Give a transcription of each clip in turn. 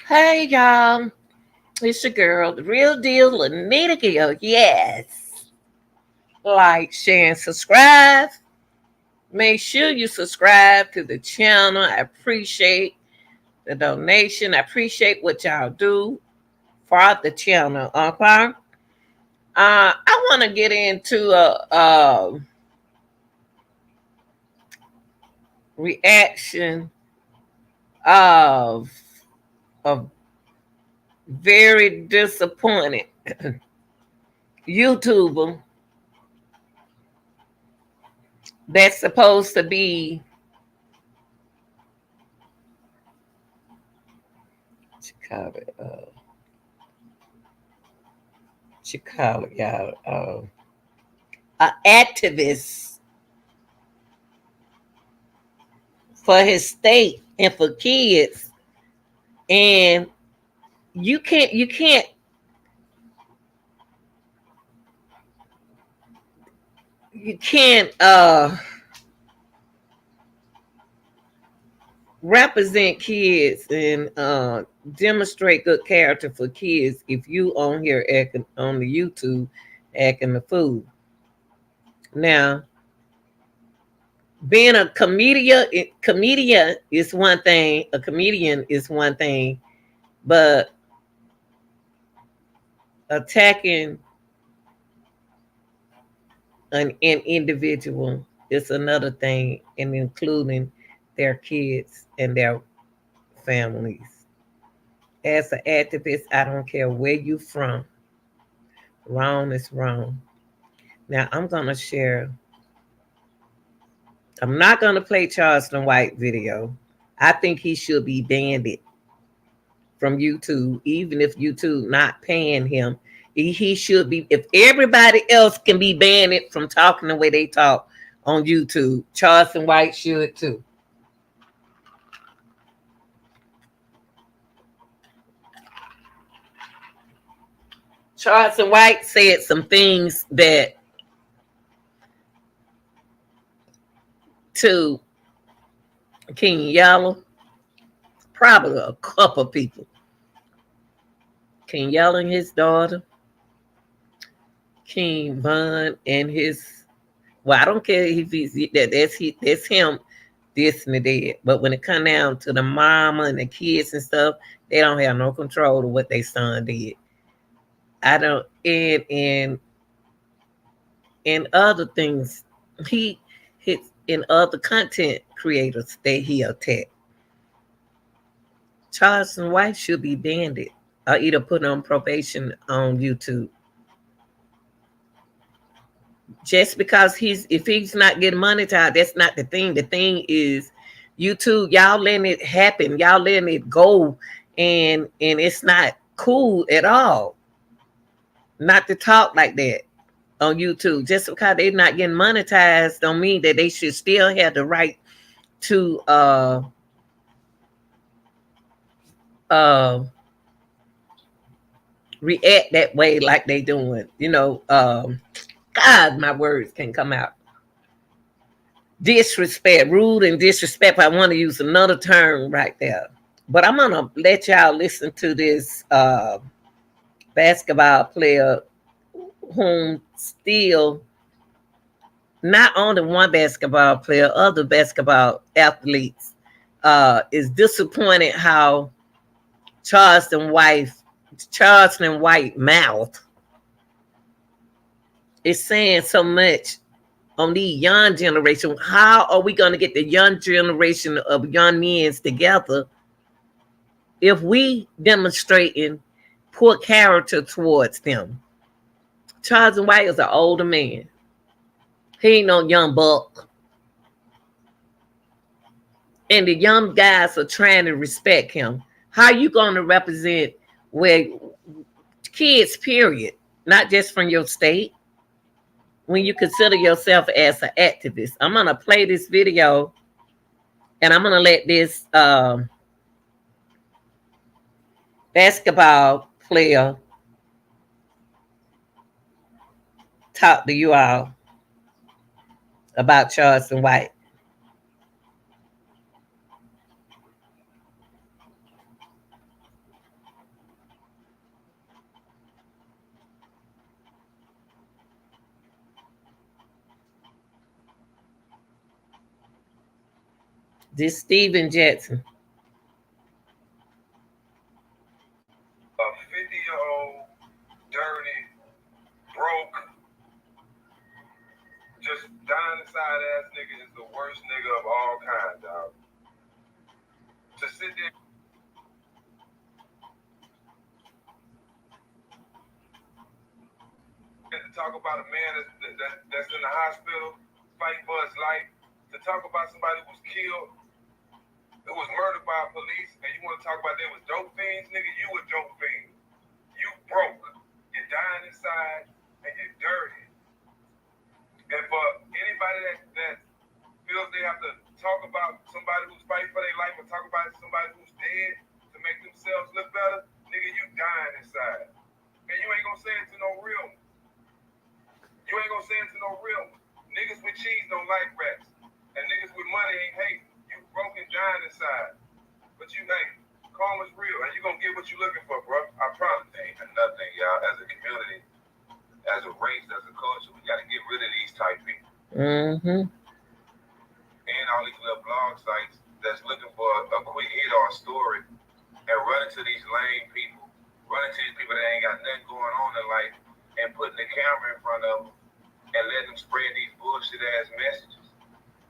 Hey y'all, it's your girl, the real deal, Anita Gill. Yes, like, share, and subscribe. Make sure you subscribe to the channel. I appreciate the donation. I appreciate what y'all do for the channel. Okay, I want to get into a reaction of a very disappointed YouTuber that's supposed to be Chicago. Chicago, y'all. An activist for his state and for kids, and you can't represent kids and demonstrate good character for kids if you on here acting on the YouTube acting the fool. Now, being a comedian is one thing. A comedian is one thing, but attacking an individual is another thing, and including their kids and their families. As an activist, I don't care where you from. Wrong is wrong. Now I'm gonna share. I'm not gonna play Charleston White video. I think he should be banned from YouTube, even if YouTube not paying him. He should be. If everybody else can be banned from talking the way they talk on YouTube, Charleston White should too. Charleston White said some things that to King Yellow, probably a couple people. King Yellow and his daughter, King Von and his. Well, I don't care if he's that's him, this and that. But when it come down to the mama and the kids and stuff, they don't have no control of what their son did. I don't and other things he hits in other content creators that he attacked. Charleston White should be banned or either put on probation on YouTube. Just because if he's not getting monetized, that's not the thing. The thing is YouTube, y'all letting it happen, y'all letting it go, and it's not cool at all. Not to talk like that on YouTube. Just because they're not getting monetized don't mean that they should still have the right to react that way like they doing. God, my words can come out. Disrespect, rude and disrespect. I want to use another term right there. But I'm gonna let y'all listen to this basketball player whom still not only one basketball player, other basketball athletes is disappointed how Charleston White mouth is saying so much on the young generation. How are we going to get the young generation of young men together if we demonstrating poor character towards them? Charleston White is an older man. He ain't no young buck. And the young guys are trying to respect him. How you going to represent where kids, period, not just from your state, when you consider yourself as an activist? I'm going to play this video, and I'm going to let this basketball player talk to you all about Charleston White. This Steven Jackson. 50-year-old, dirty, broke, just dying inside ass nigga is the worst nigga of all kinds, dog. To sit there and to talk about a man that's in the hospital fighting for his life, to talk about somebody who was killed, who was murdered by police, and you want to talk about they was dope fiends, nigga, you a dope fiend. You broke. You're dying inside, and you're dirty. And for anybody that feels they have to talk about somebody who's fighting for their life or talk about somebody who's dead to make themselves look better, nigga, you dying inside. And you ain't gonna say it to no real one. You ain't gonna say it to no real one. Niggas with cheese don't like rats. And niggas with money ain't hate. You broken dying inside. But you ain't. Karma's real, and you gonna get what you looking for, bro. I promise. Ain't nothing, y'all. As a community, as a race, as a culture, we gotta get rid of these type people. Mm-hmm. And all these little blog sites that's looking for a quick hit or a story and running to these lame people, running to these people that ain't got nothing going on in life and putting the camera in front of them and letting them spread these bullshit ass messages.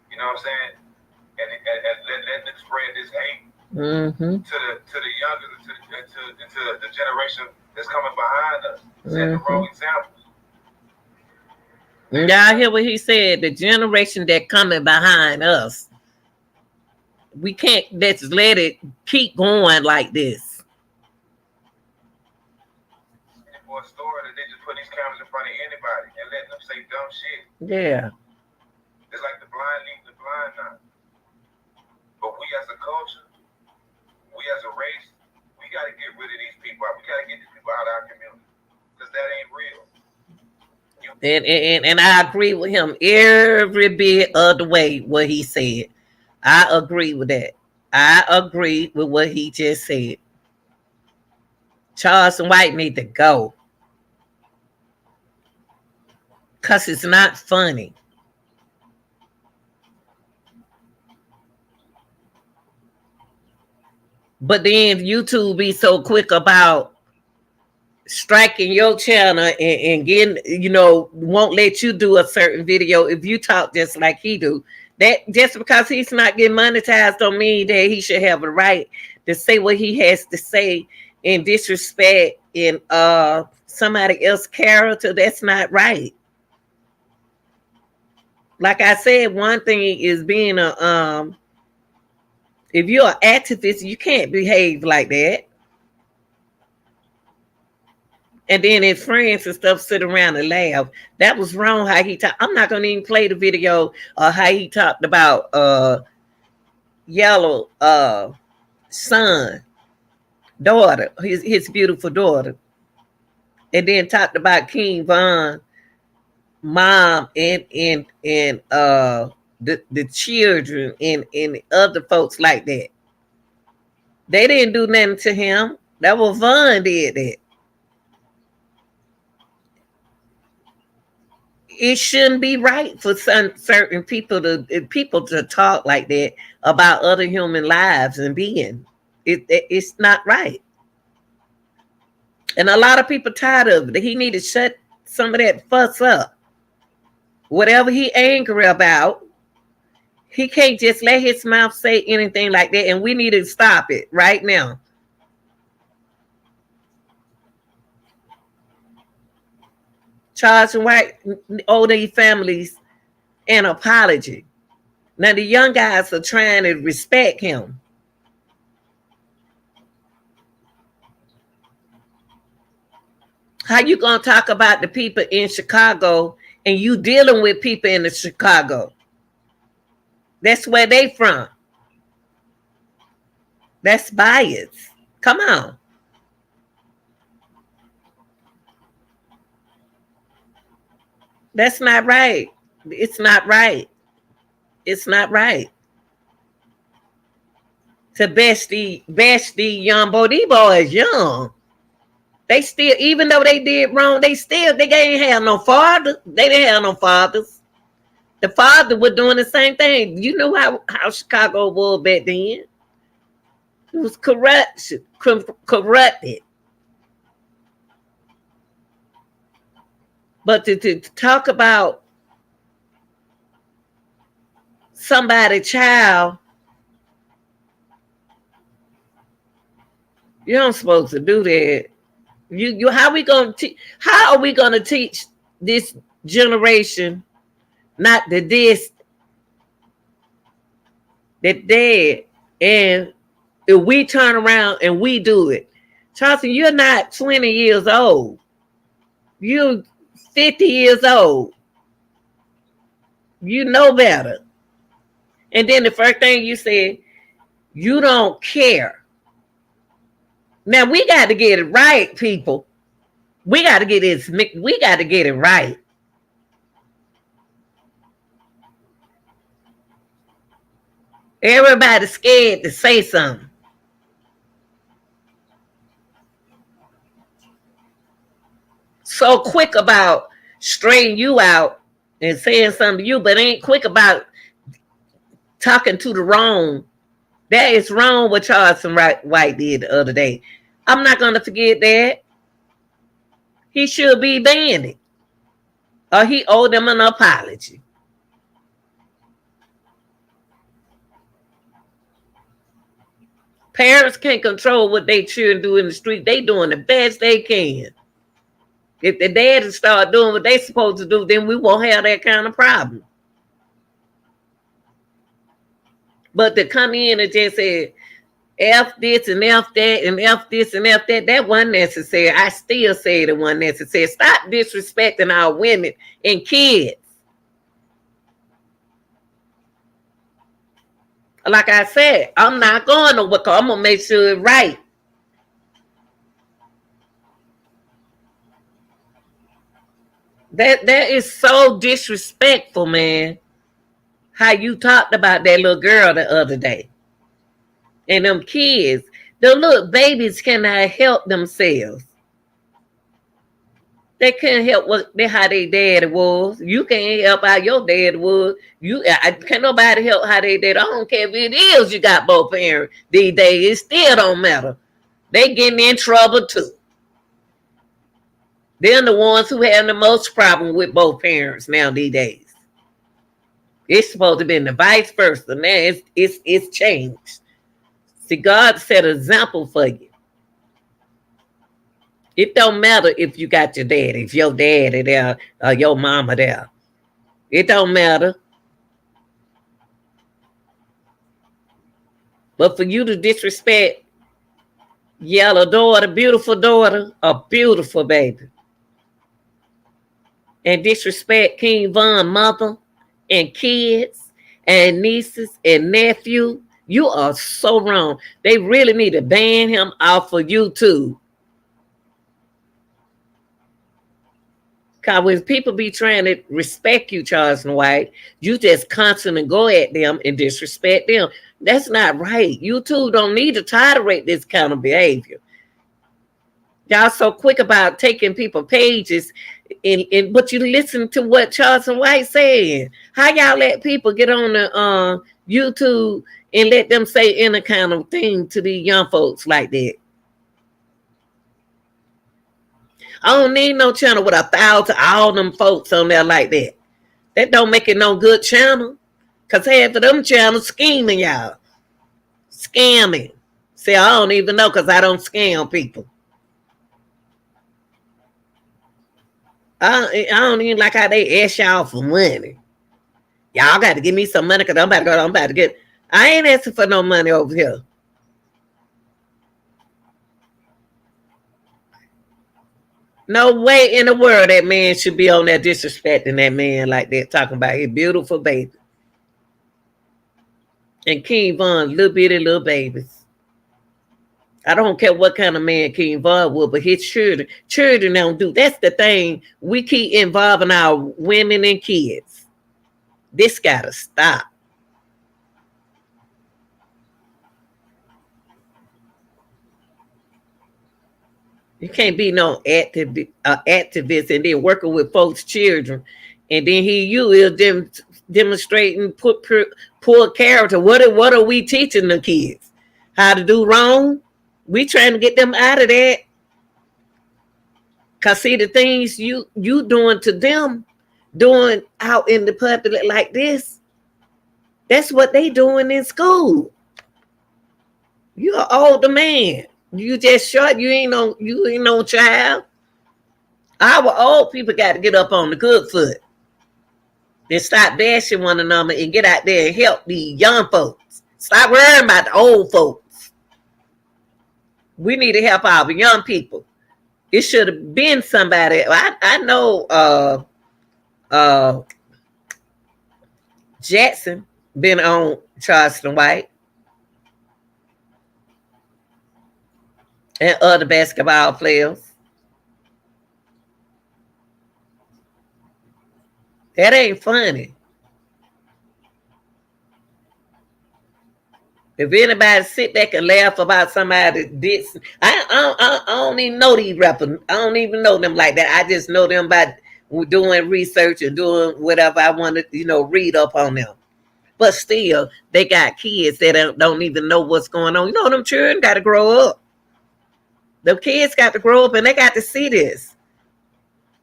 You know what I'm saying? And letting them spread this hate. Mm-hmm. To the younger, to the generation that's coming behind us, setting the wrong examples. Y'all hear what he said? The generation that coming behind us, we can't let's let it keep going like this. For a story that they just put these cameras in front of anybody and letting them say dumb shit. Yeah. It's like the blind leading the blind now. But we as a culture, we as a race, we got to get rid of these people. We got to get these people out of our community because that ain't real. And I agree with him every bit of the way what he said. I agree with that. I agree with what he just said. Charleston White need to go. Because it's not funny. But then YouTube be so quick about striking your channel and getting, won't let you do a certain video if you talk just like he do. That just because he's not getting monetized don't mean that he should have a right to say what he has to say in disrespect in somebody else's character. That's not right. Like I said, one thing is being if you're an activist, you can't behave like that. And then his friends and stuff sit around and laugh. That was wrong how he talked. I'm not going to even play the video of how he talked about Yellow son, daughter, his beautiful daughter. And then talked about King Von, mom, and the children and other folks like that. They didn't do nothing to him. That was Von did that. It shouldn't be right for certain people to talk like that about other human lives and being. It's not right. And a lot of people tired of it. He need to shut some of that fuss up. Whatever he angry about, he can't just let his mouth say anything like that, and we need to stop it right now. Charleston White owe these families an apology. Now the young guys are trying to respect him. How you gonna talk about the people in Chicago and you dealing with people in the Chicago? That's where they from. That's bias. Come on. That's not right. It's not right. It's not right. To bash the young boy. These boys young. They still, even though they did wrong, they ain't have no father. They didn't have no fathers. The father was doing the same thing. You know how Chicago was back then. It was corrupted. But to talk about somebody's child, you don't supposed to do that. You how we gonna how are we gonna teach this generation not to this that dead, and if we turn around and we do it? Charleston, you're not 20 years old. You're 50 years old. You know better. And then the first thing you said, you don't care. Now we got to get it right, people. We got to get this. We got to get it right. Everybody's scared to say something. So quick about straightening you out and saying something to you, but ain't quick about talking to the wrong. That is wrong what Charleston White did the other day. I'm not going to forget that. He should be banned. Or he owed them an apology. Parents can't control what they children do in the street. They doing the best they can. If the daddies start doing what they supposed to do, then we won't have that kind of problem. But to come in and just say, F this and F that and F this and F that, that wasn't necessary. I still say it wasn't necessary. Stop disrespecting our women and kids. Like I said, I'm not going to work. I'm going to make sure it's right. That is so disrespectful, man. How you talked about that little girl the other day. And them kids. The little babies cannot help themselves. They can't help how their daddy was. You can't help how your dad was. Can't nobody help how they did. I don't care if it is you got both parents these days. It still don't matter. They getting in trouble too. They're the ones who have the most problem with both parents now these days. It's supposed to be the vice versa. Now it's changed. See, God set an example for you. It don't matter if you got your daddy, if your daddy there or your mama there. It don't matter. But for you to disrespect yellow daughter, a beautiful baby, and disrespect King Von mother and kids and nieces and nephew, you are so wrong. They really need to ban him off of YouTube. Because when people be trying to respect you, Charleston White, you just constantly go at them and disrespect them. That's not right. YouTube don't need to tolerate this kind of behavior. Y'all so quick about taking people pages, but you listen to what Charleston White said. How y'all let people get on the YouTube and let them say any kind of thing to these young folks like that? I don't need no channel with 1,000, all them folks on there like that. That don't make it no good channel. Because half of them channels scheming y'all. Scamming. See, I don't even know because I don't scam people. I don't even like how they ask y'all for money. Y'all got to give me some money because I'm about to get. I ain't asking for no money over here. No way in the world that man should be on there disrespecting that man like that, talking about his beautiful baby. And King Von, little bitty little babies. I don't care what kind of man King Von was, but his children don't do. That's the thing. We keep involving our women and kids. This got to stop. You can't be no activist and then working with folks' children And then here you is demonstrating poor character. What are we teaching the kids? How to do wrong? We trying to get them out of that. Cause see the things you doing to them, doing out in the public like this, that's what they doing in school. You're an older man. You just short. You ain't no child. Our old people got to get up on the good foot. Then stop bashing one another and get out there and help these young folks. Stop worrying about the old folks. We need to help our young people. It should have been somebody. I know Jackson been on Charleston White and other basketball players. That ain't funny. If anybody sit back and laugh about somebody did, I don't even know these rappers. I don't even know them like that. I just know them by doing research and doing whatever I want to, read up on them. But still, they got kids that don't even know what's going on. Them children got to grow up. The kids got to grow up and they got to see this.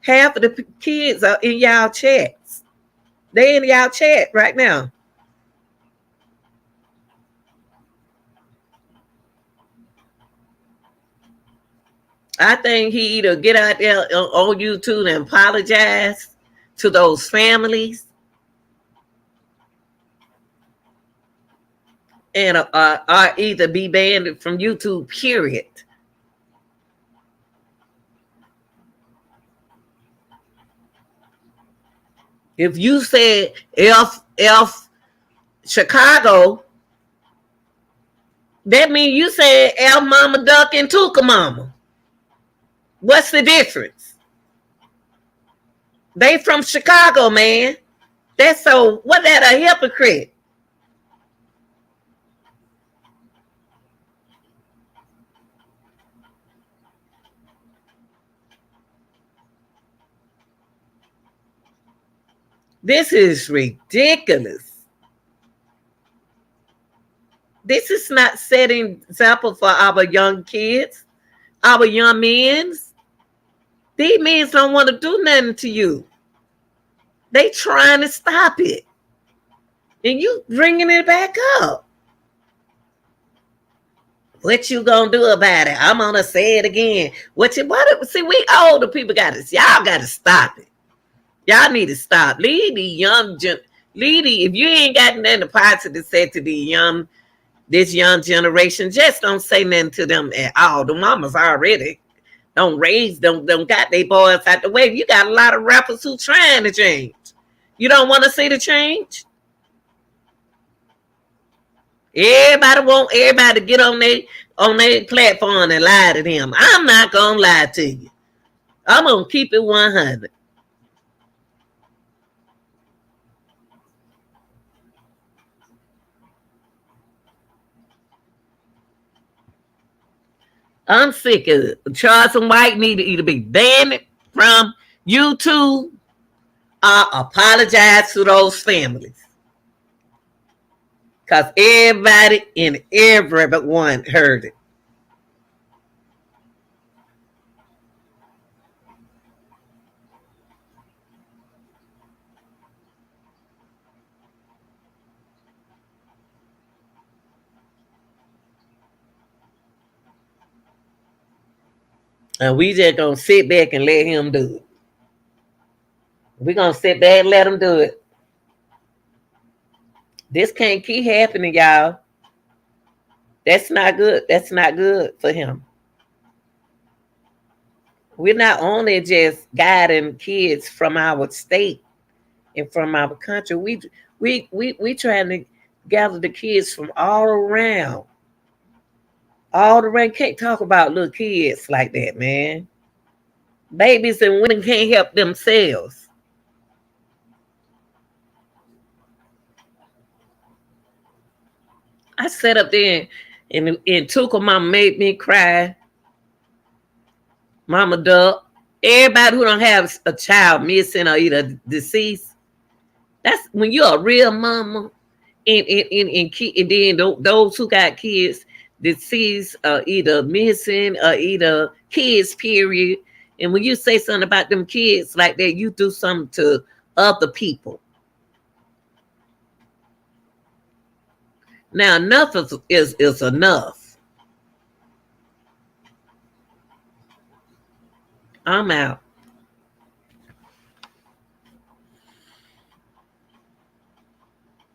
Half of the kids are in y'all chats. They in y'all chat right now. I think he either get out there on YouTube and apologize to those families, and or either be banned from YouTube, period. If you said F Chicago, that means you said F Mama Duck and Tuka Mama. What's the difference? They from Chicago, man. That's so, what that a hypocrite? This is ridiculous. This is not setting example for our young kids, our young men. These men don't want to do nothing to you. They trying to stop it. And you bringing it back up. What you gonna do about it? I'm gonna say it again. See, we older people y'all got to stop it. Y'all need to stop. Leave the if you ain't got nothing positive to say to this young generation, just don't say nothing to them at all. The mamas already don't got their boys out the way. You got a lot of rappers who trying to change. You don't want to see the change? Everybody want everybody to get on their platform and lie to them. I'm not gonna lie to you. I'm gonna keep it 100. I'm sick of it. Charleston White need to either be banned from YouTube or apologize to those families. Because everybody and everyone heard it. And we just gonna sit back and let him do it. We're gonna sit back and let him do it. This can't keep happening, y'all. That's not good. That's not good for him. We're not only just guiding kids from our state and from our country. We trying to gather the kids from all around. All around. Can't talk about little kids like that, man. Babies and women can't help themselves. I sat up there and Tuka Mama made me cry. Mama Duck Everybody who don't have a child missing or either deceased, that's when you're a real mama. And then those who got kids deceased, either missing or either kids, period. And when you say something about them kids like that, you do something to other people. Now, enough is enough. I'm out.